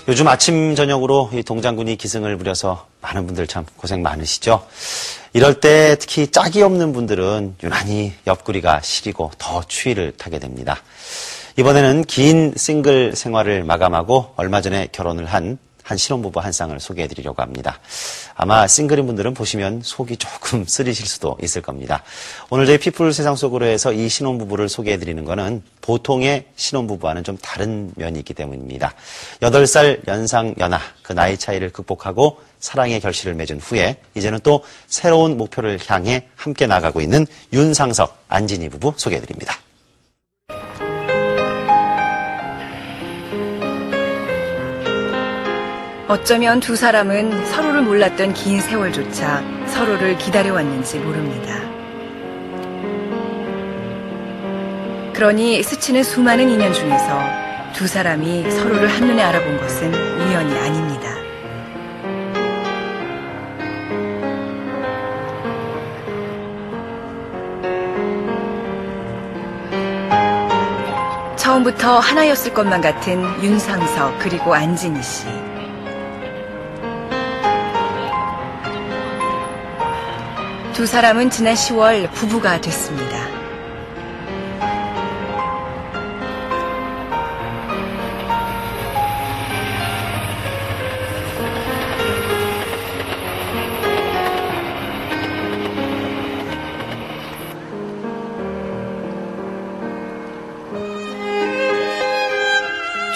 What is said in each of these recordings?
요즘 아침 저녁으로 이 동장군이 기승을 부려서 많은 분들 참 고생 많으시죠. 이럴 때 특히 짝이 없는 분들은 유난히 옆구리가 시리고 더 추위를 타게 됩니다. 이번에는 긴 싱글 생활을 마감하고 얼마 전에 결혼을 한 신혼부부 한 쌍을 소개해드리려고 합니다. 아마 싱글인 분들은 보시면 속이 조금 쓰리실 수도 있을 겁니다. 오늘 저희 피플 세상 속으로에서 이 신혼부부를 소개해드리는 것은 보통의 신혼부부와는 좀 다른 면이 있기 때문입니다. 8살 연상 연하, 그 나이 차이를 극복하고 사랑의 결실을 맺은 후에 이제는 또 새로운 목표를 향해 함께 나가고 있는 윤상석, 안진희 부부 소개해드립니다. 어쩌면 두 사람은 서로를 몰랐던 긴 세월조차 서로를 기다려왔는지 모릅니다. 그러니 스치는 수많은 인연 중에서 두 사람이 서로를 한눈에 알아본 것은 우연이 아닙니다. 처음부터 하나였을 것만 같은 윤상석 그리고 안진희 씨. 두 사람은 지난 10월 부부가 됐습니다.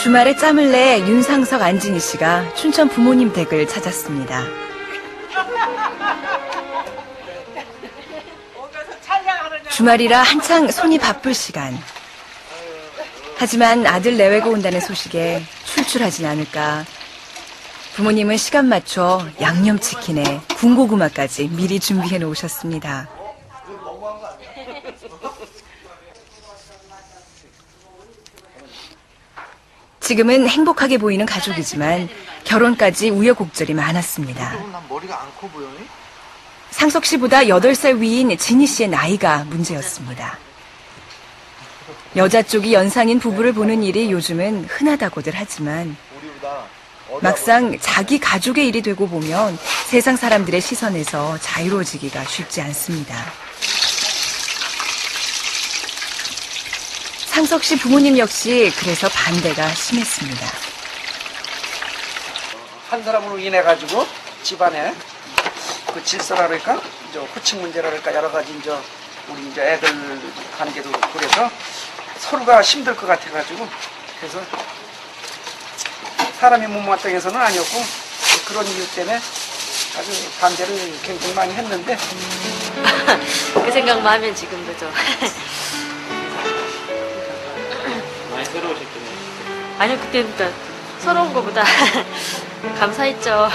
주말에 짬을 내 윤상석, 안진희 씨가 춘천 부모님 댁을 찾았습니다. 주말이라 한창 손이 바쁠 시간. 하지만 아들 내외가 온다는 소식에 출출하진 않을까. 부모님은 시간 맞춰 양념치킨에 군고구마까지 미리 준비해 놓으셨습니다. 지금은 행복하게 보이는 가족이지만 결혼까지 우여곡절이 많았습니다. 난 머리가 안 커 보여니? 상석 씨보다 8살 위인 진희 씨의 나이가 문제였습니다. 여자 쪽이 연상인 부부를 보는 일이 요즘은 흔하다고들 하지만 막상 자기 가족의 일이 되고 보면 세상 사람들의 시선에서 자유로워지기가 쉽지 않습니다. 상석 씨 부모님 역시 그래서 반대가 심했습니다. 한 사람으로 인해가지고 집안에 그 질서랄까, 이제 호칭 문제랄까 여러 가지 이제 우리 이제 애들 관계도 그렇고 그래서 서로가 힘들 것 같아가지고 그래서 사람이 못마땅해서는 아니었고 그런 이유 때문에 아주 반대를 굉장히 많이 했는데 그 생각만 하면 지금도 좀 많이 새로우셨겠네요. 아니요 그때 그러니까 서러운 것보다 감사했죠.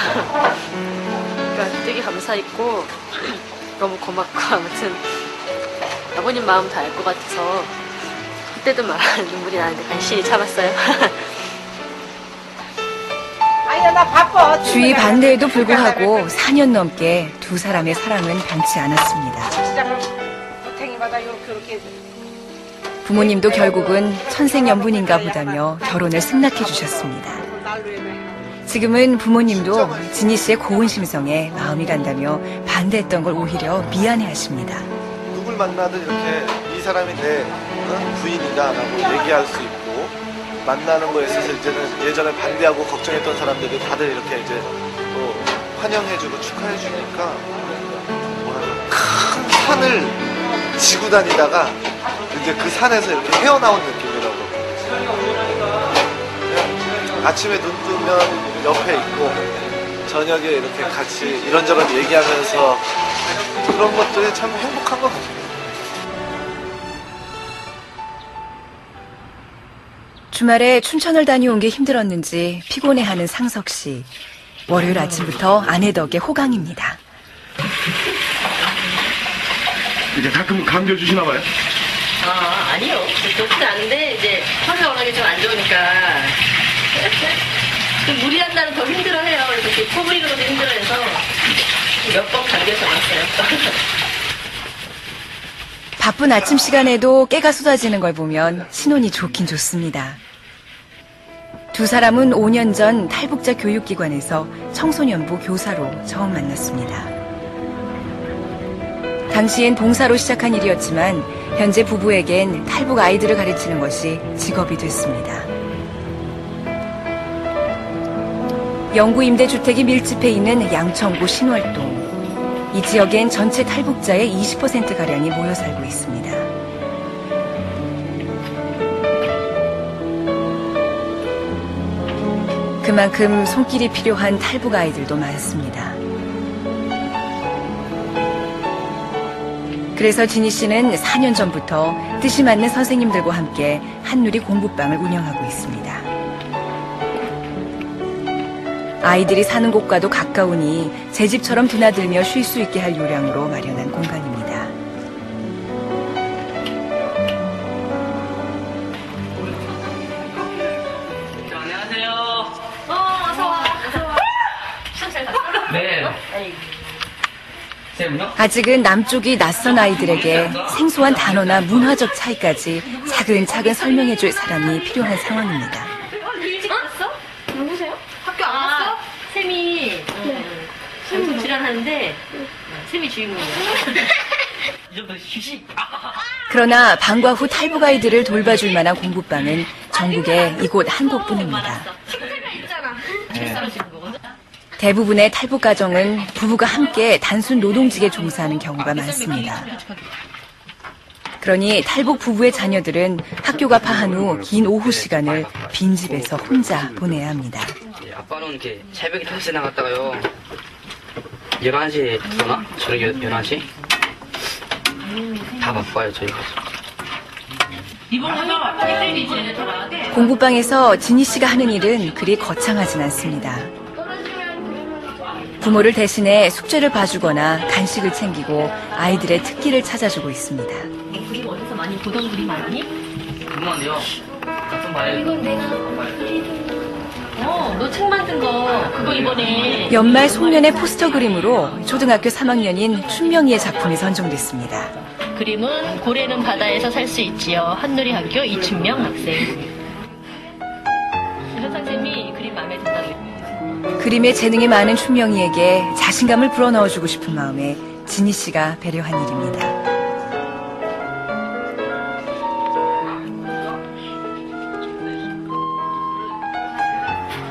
그러니까 되게 감사했고 너무 고맙고 아무튼 아버님 마음 다 알 것 같아서 그때도 막 눈물이 나는데 간신히 참았어요. 아니야 나 바빠. 주위 반대에도 불구하고 4년 넘게 두 사람의 사랑은 변치 않았습니다. 고탱이마다 이렇게 부모님도 결국은 천생연분인가 보다며 결혼을 승낙해 주셨습니다. 지금은 부모님도 진희 씨의 고운 심성에 마음이 간다며 반대했던 걸 오히려 미안해하십니다. 누굴 만나든 이렇게 이 사람이 내 부인이다 라고 얘기할 수 있고 만나는 거에 있어서 이제는 예전에 반대하고 걱정했던 사람들이 다들 이렇게 이제 또 환영해주고 축하해주니까 큰 산을 지고 다니다가 이제 그 산에서 이렇게 헤어나온 느낌이라고. 아침에 눈 뜨면 옆에 있고 저녁에 이렇게 같이 이런저런 얘기하면서 그런 것들이 참 행복한 것 같아요. 주말에 춘천을 다녀온 게 힘들었는지 피곤해하는 상석 씨. 월요일 아침부터 아내 덕에 호강입니다. 이제 가끔 감겨주시나 봐요? 아니요 그렇지 않은데 이제 허리가 워낙에 좀 안 좋으니까 무리한 날은 더 힘들어해요. 그래서 코 부리는 것도 힘들어해서 몇 번 감겨서 왔어요. 바쁜 아침 시간에도 깨가 쏟아지는 걸 보면 신혼이 좋긴 좋습니다. 두 사람은 5년 전 탈북자 교육기관에서 청소년부 교사로 처음 만났습니다. 당시엔 봉사로 시작한 일이었지만 현재 부부에겐 탈북 아이들을 가르치는 것이 직업이 됐습니다. 영구 임대주택이 밀집해 있는 양천구 신월동. 이 지역엔 전체 탈북자의 20%가량이 모여 살고 있습니다. 그만큼 손길이 필요한 탈북 아이들도 많습니다. 그래서 진희 씨는 4년 전부터 뜻이 맞는 선생님들과 함께 한누리 공부방을 운영하고 있습니다. 아이들이 사는 곳과도 가까우니 제 집처럼 드나들며 쉴 수 있게 할 요량으로 마련한 공간입니다. 아직은 남쪽이 낯선 아이들에게 생소한 단어나 문화적 차이까지 차근차근 설명해줄 사람이 필요한 상황입니다. 일찍 왔어? 누구세요? 학교 안 왔어? 쌤이 방송 출연하는데 쌤이 주인공이야. 그러나 방과 후 탈북 아이들을 돌봐줄 만한 공부방은 전국에 이곳 한 곳뿐입니다. 대부분의 탈북 가정은 부부가 함께 단순 노동직에 종사하는 경우가 많습니다. 그러니 탈북 부부의 자녀들은 학교가 파한 후 긴 오후 시간을 빈집에서 혼자 보내야 합니다. 아빠는 이렇게 새벽에 5시에 나갔다가요 11시에 들어오나? 저녁 11시? 다 바빠요 저희가. 공부방에서 진희 씨가 하는 일은 그리 거창하진 않습니다. 부모를 대신해 숙제를 봐주거나 간식을 챙기고 아이들의 특기를 찾아주고 있습니다. 그림 어디서 많이 보던 그림 아니니? 궁금한데요. 좀 봐요. 이건 내가 너 책 만든 거 그거 이번에 연말 송년회 포스터 그림으로 초등학교 3학년인 춘명이의 작품이 선정됐습니다. 그림은 고래는 바다에서 살 수 있지요. 한누리 학교 이춘명 학생. 선생님이 그림 마음에 든다고. 그림에 재능이 많은 춘명이에게 자신감을 불어넣어주고 싶은 마음에 진희 씨가 배려한 일입니다.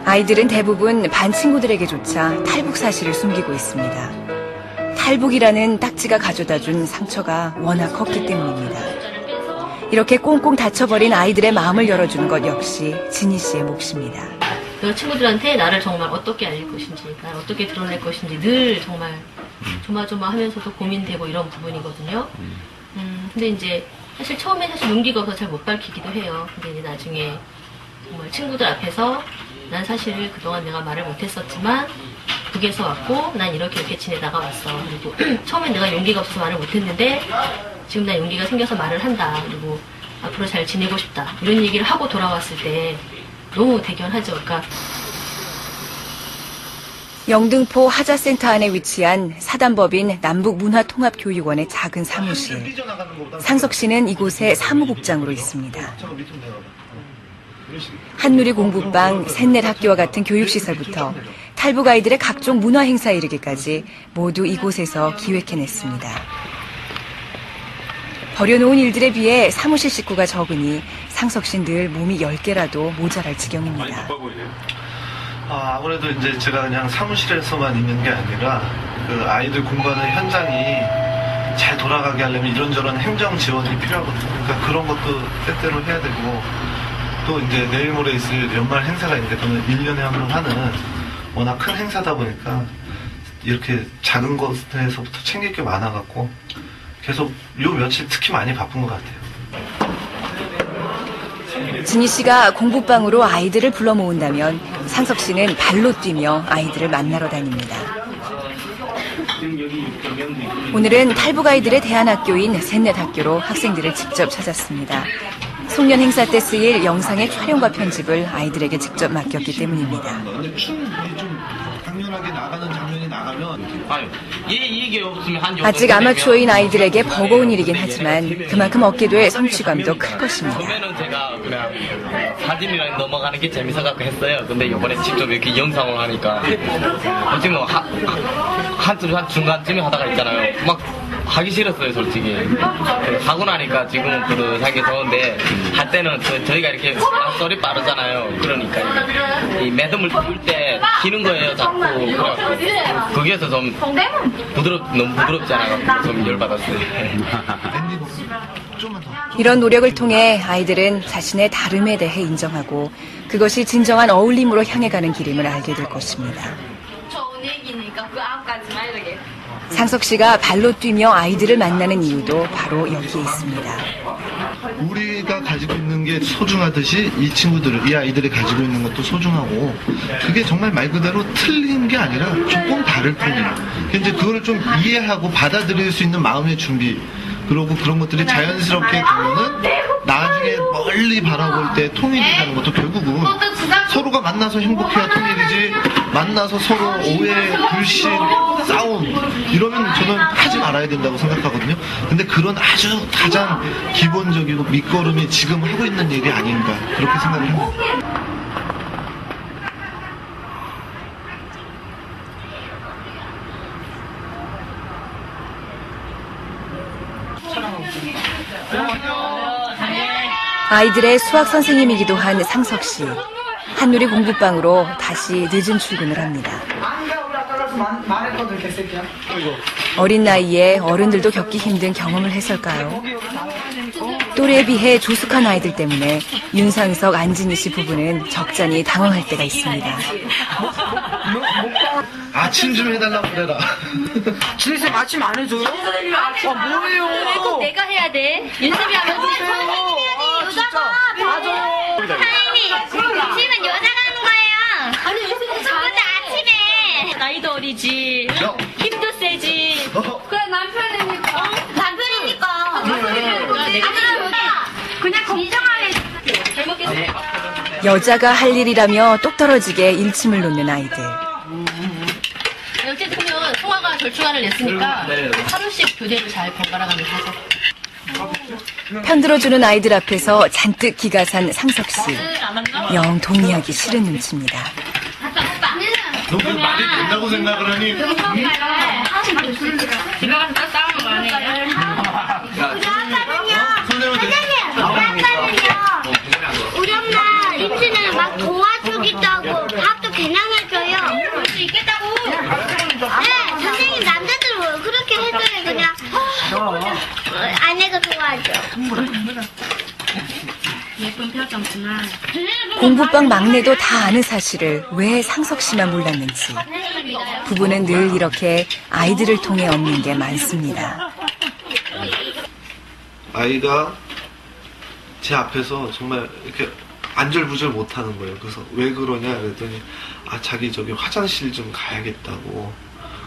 아이들은 대부분 반 친구들에게조차 탈북 사실을 숨기고 있습니다. 탈북이라는 딱지가 가져다준 상처가 워낙 컸기 때문입니다. 이렇게 꽁꽁 닫혀버린 아이들의 마음을 열어주는 것 역시 진희 씨의 몫입니다. 그 친구들한테 나를 정말 어떻게 알릴 것인지, 나를 어떻게 드러낼 것인지 늘 정말 조마조마하면서도 고민되고 이런 부분이거든요. 근데 이제 사실 처음에 용기가 없어서 잘 못 밝히기도 해요. 근데 이제 나중에 정말 친구들 앞에서 난 사실 그동안 내가 말을 못했었지만 북에서 왔고 난 이렇게 지내다가 왔어. 그리고 처음엔 내가 용기가 없어서 말을 못했는데 지금 난 용기가 생겨서 말을 한다. 그리고 앞으로 잘 지내고 싶다. 이런 얘기를 하고 돌아왔을 때 너무 대견하죠. 그러니까 영등포 하자센터 안에 위치한 사단법인 남북문화통합교육원의 작은 사무실. 상석 씨는 이곳에 사무국장으로 있습니다. 한누리 공부방, 셋넷 학교와 같은 교육시설부터 탈북 아이들의 각종 문화 행사에 이르기까지 모두 이곳에서 기획해냈습니다. 버려놓은 일들에 비해 사무실 식구가 적으니 상석 씨는 늘 몸이 10개라도 모자랄 지경입니다. 아무래도 이제 제가 그냥 사무실에서만 있는 게 아니라 그 아이들 공부하는 현장이 잘 돌아가게 하려면 이런저런 행정 지원이 필요하거든요. 그러니까 그런 것도 때때로 해야 되고 또 이제 내일 모레 있을 연말 행사가 있는데 그거는 1년에 한 번 하는 워낙 큰 행사다 보니까 이렇게 작은 것에서부터 챙길 게 많아갖고 계속 요 며칠 특히 많이 바쁜 것 같아요. 진희 씨가 공부방으로 아이들을 불러 모은다면 상석 씨는 발로 뛰며 아이들을 만나러 다닙니다. 오늘은 탈북 아이들의 대안학교인 셋넷 학교로 학생들을 직접 찾았습니다. 송년 행사 때 쓰일 영상의 촬영과 편집을 아이들에게 직접 맡겼기 때문입니다. 당연하게 나가는 장면이 나가면 아유, 이게 없으면 한 아직 아마추어인 아이들에게 버거운 일이긴 하지만 그만큼 얻게 될 성취감도 클 것입니다. 처음에는 제가 그냥 사진이랑 넘어가는 게 재밌어갖고 했어요. 근데 이번에 직접 이렇게 영상을 하니까 어떻게 보면 한 중간쯤에 하다가 있잖아요. 막 하기 싫었어요, 솔직히. 하고 나니까 지금은 뿌듯하게 좋은데 할 때는 저희가 이렇게 낯설이 빠르잖아요. 그러니까 이 매듭을 뚫을 때 기는 거예요, 자꾸. 그래갖고 거기에서 좀 너무 부드럽잖아요. 좀 열받았어요. 이런 노력을 통해 아이들은 자신의 다름에 대해 인정하고 그것이 진정한 어울림으로 향해 가는 길임을 알게 될 것입니다. 상석 씨가 발로 뛰며 아이들을 만나는 이유도 바로 여기에 있습니다. 우리가 가지고 있는 게 소중하듯이 이 친구들, 이 아이들이 가지고 있는 것도 소중하고 그게 정말 말 그대로 틀린 게 아니라 조금 다를 뿐이에요. 이제 그걸 좀 이해하고 받아들일 수 있는 마음의 준비 그리고 그런 것들이 자연스럽게 되면은 나중에 멀리 바라볼 때 통일이라는 것도 결국은 서로가 만나서 행복해야 통일이지 만나서 서로 오해, 불신, 싸움 이러면 저는 하지 말아야 된다고 생각하거든요. 근데 그런 아주 가장 기본적이고 밑거름이 지금 하고 있는 일이 아닌가 그렇게 생각을 합니다. 아이들의 수학 선생님이기도 한 상석 씨. 한누리 공부방으로 다시 늦은 출근을 합니다. 어린 나이에 어른들도 겪기 힘든 경험을 해설까요? 또래에 비해 조숙한 아이들 때문에 윤상석, 안진희 씨 부부는 적잖이 당황할 때가 있습니다. 아침 좀 해달라고 그래라. 진희쌤 아침 안 해줘요? 뭐예요? 꼭 내가 해야 돼. 윤섭이 하면 선생님이 여자가 맞아. 선생님 지금은 여자가 하는 거예요. 아니 저보다 아침에 나이도 어리지. 힘도 세지. 그래 남편이니까. 남편이니까. 그냥 공정하게 잘 먹겠습니다. 여자가 할 일이라며 똑 떨어지게 일침을 놓는 아이들. 어쨌든 송아가 절충안을 냈으니까 하루씩 교대로 잘 번갈아가면서 하자. 편들어주는 아이들 앞에서 잔뜩 기가 산 상석 씨. 영 동의하기 싫은 눈치입니다. 너 그 말이 된다고 생각을 하니? 집에 가서 딱 싸우는 거 아니에요? 우리 엄마 임신을 막 도와주기도 하고 밥도 그냥 해줘요. 그럴 수 있겠다고. 네, 선생님 남자들 뭐 그렇게 해줘요. 그냥 아내가 도와줘. 예쁜 표정구나. 공부방 막내도 다 아는 사실을 왜 상석 씨만 몰랐는지. 부부는 늘 이렇게 아이들을 통해 얻는 게 많습니다. 아이가 제 앞에서 정말 이렇게 안절부절 못하는 거예요. 그래서 왜 그러냐 그랬더니 자기 저기 화장실 좀 가야겠다고.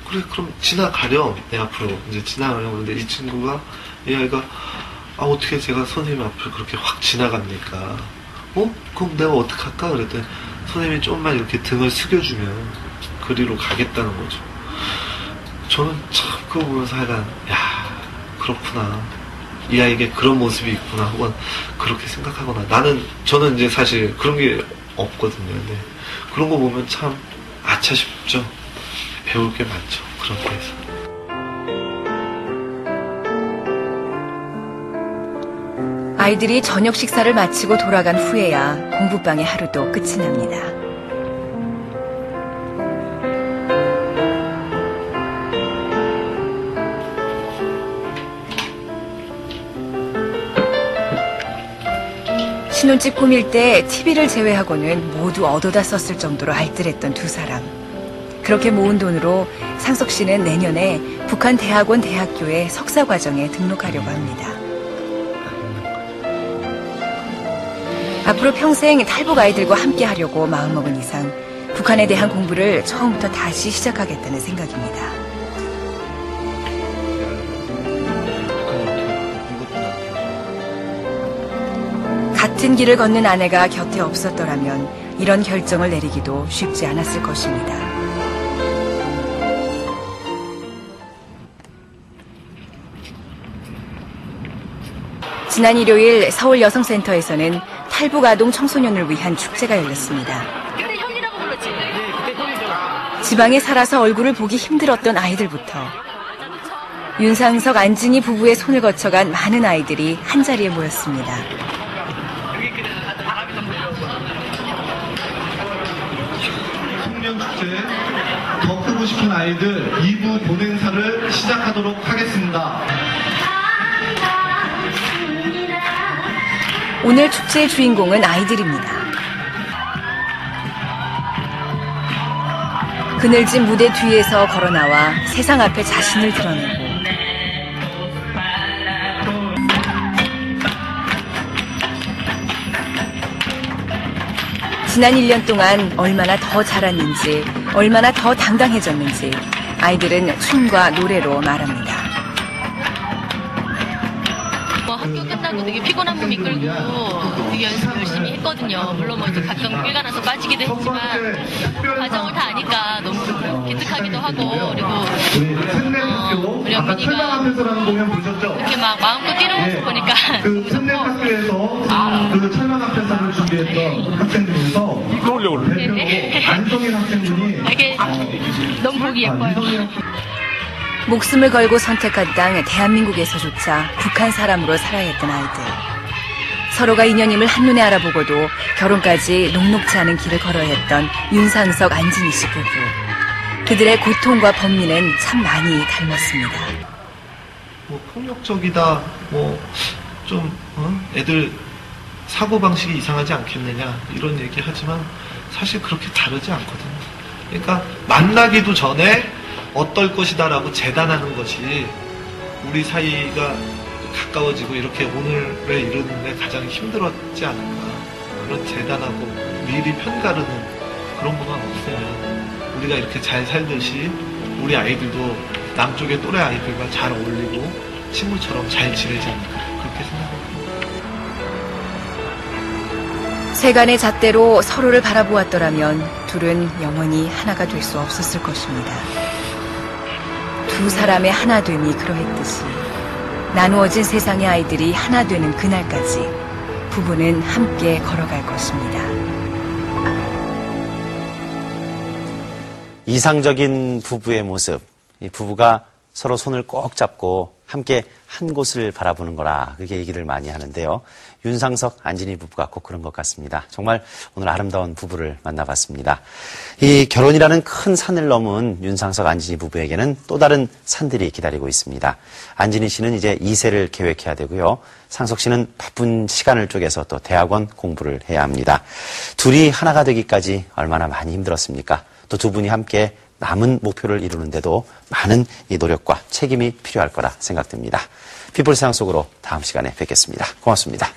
그래 그럼 지나가렴 내 앞으로 이제 지나가려고 하는데 이 친구가 이 아이가 어떻게 제가 선생님 앞을 그렇게 확 지나갑니까? 그럼 내가 어떡할까? 그랬더니 선생님이 조금만 이렇게 등을 숙여주면 그리로 가겠다는 거죠. 저는 참 그거 보면서 하여간 그렇구나. 이 아이에게 그런 모습이 있구나. 혹은 그렇게 생각하거나 저는 이제 사실 그런 게 없거든요. 근데 그런 거 보면 참 아차 싶죠. 배울 게 많죠. 그런 거에서. 아이들이 저녁 식사를 마치고 돌아간 후에야 공부방의 하루도 끝이 납니다. 신혼집 꾸밀 때 TV를 제외하고는 모두 얻어다 썼을 정도로 알뜰했던 두 사람. 그렇게 모은 돈으로 상석 씨는 내년에 북한 대학원 대학교에 석사과정에 등록하려고 합니다. 앞으로 평생 탈북 아이들과 함께 하려고 마음먹은 이상 북한에 대한 공부를 처음부터 다시 시작하겠다는 생각입니다. 같은 길을 걷는 아내가 곁에 없었더라면 이런 결정을 내리기도 쉽지 않았을 것입니다. 지난 일요일 서울 여성센터에서는 탈북 아동 청소년을 위한 축제가 열렸습니다. 지방에 살아서 얼굴을 보기 힘들었던 아이들부터 윤상석, 안진희 부부의 손을 거쳐간 많은 아이들이 한자리에 모였습니다. 청년축제 더 크고 싶은 아이들 2부 본행사를 시작하도록 하겠습니다. 오늘 축제의 주인공은 아이들입니다. 그늘진 무대 뒤에서 걸어나와 세상 앞에 자신을 드러내고 지난 1년 동안 얼마나 더 자랐는지, 얼마나 더 당당해졌는지 아이들은 춤과 노래로 말합니다. 학교 끝나고 되게 피곤한 몸 이끌고 되게 연습 열심히 했거든요. 물론 뭐 이제 가끔 꾀가 나서 빠지기도 했지만 과정을 다 아니까 너무 기특하기도 하고, 그리고 우리 어머니가 이렇게 막 마음껏 뛰는 모습 보니까 무섭고 그 천안 앞에서를 준비했던 학생들에서 안성인 학생분이 이렇게 너무 보기 예뻐요. 목숨을 걸고 선택한 땅 대한민국에서조차 북한 사람으로 살아야 했던 아이들. 서로가 인연임을 한눈에 알아보고도 결혼까지 녹록지 않은 길을 걸어야 했던 윤상석, 안진희 씨 부부. 그들의 고통과 번민은 참 많이 닮았습니다. 뭐 폭력적이다, 뭐 좀 애들 사고방식이 이상하지 않겠느냐 이런 얘기 하지만 사실 그렇게 다르지 않거든요. 그러니까 만나기도 전에 어떨 것이다 라고 재단하는 것이 우리 사이가 가까워지고 이렇게 오늘에 이르는데 가장 힘들었지 않을까. 그런 재단하고 미리 편가르는 그런 것만 없으면 우리가 이렇게 잘 살듯이 우리 아이들도 남쪽의 또래 아이들과 잘 어울리고 친구처럼 잘 지내지 않을까 그렇게 생각합니다. 세간의 잣대로 서로를 바라보았더라면 둘은 영원히 하나가 될 수 없었을 것입니다. 두 사람의 하나됨이 그러했듯이 나누어진 세상의 아이들이 하나 되는 그날까지 부부는 함께 걸어갈 것입니다. 이상적인 부부의 모습, 이 부부가 서로 손을 꼭 잡고 함께 한 곳을 바라보는 거라 그렇게 얘기를 많이 하는데요. 윤상석, 안진희 부부가 꼭 그런 것 같습니다. 정말 오늘 아름다운 부부를 만나봤습니다. 이 결혼이라는 큰 산을 넘은 윤상석, 안진희 부부에게는 또 다른 산들이 기다리고 있습니다. 안진희 씨는 이제 2세를 계획해야 되고요. 상석 씨는 바쁜 시간을 쪼개서 또 대학원 공부를 해야 합니다. 둘이 하나가 되기까지 얼마나 많이 힘들었습니까? 또 두 분이 함께 남은 목표를 이루는데도 많은 이 노력과 책임이 필요할 거라 생각됩니다. 피플 세상 속으로 다음 시간에 뵙겠습니다. 고맙습니다.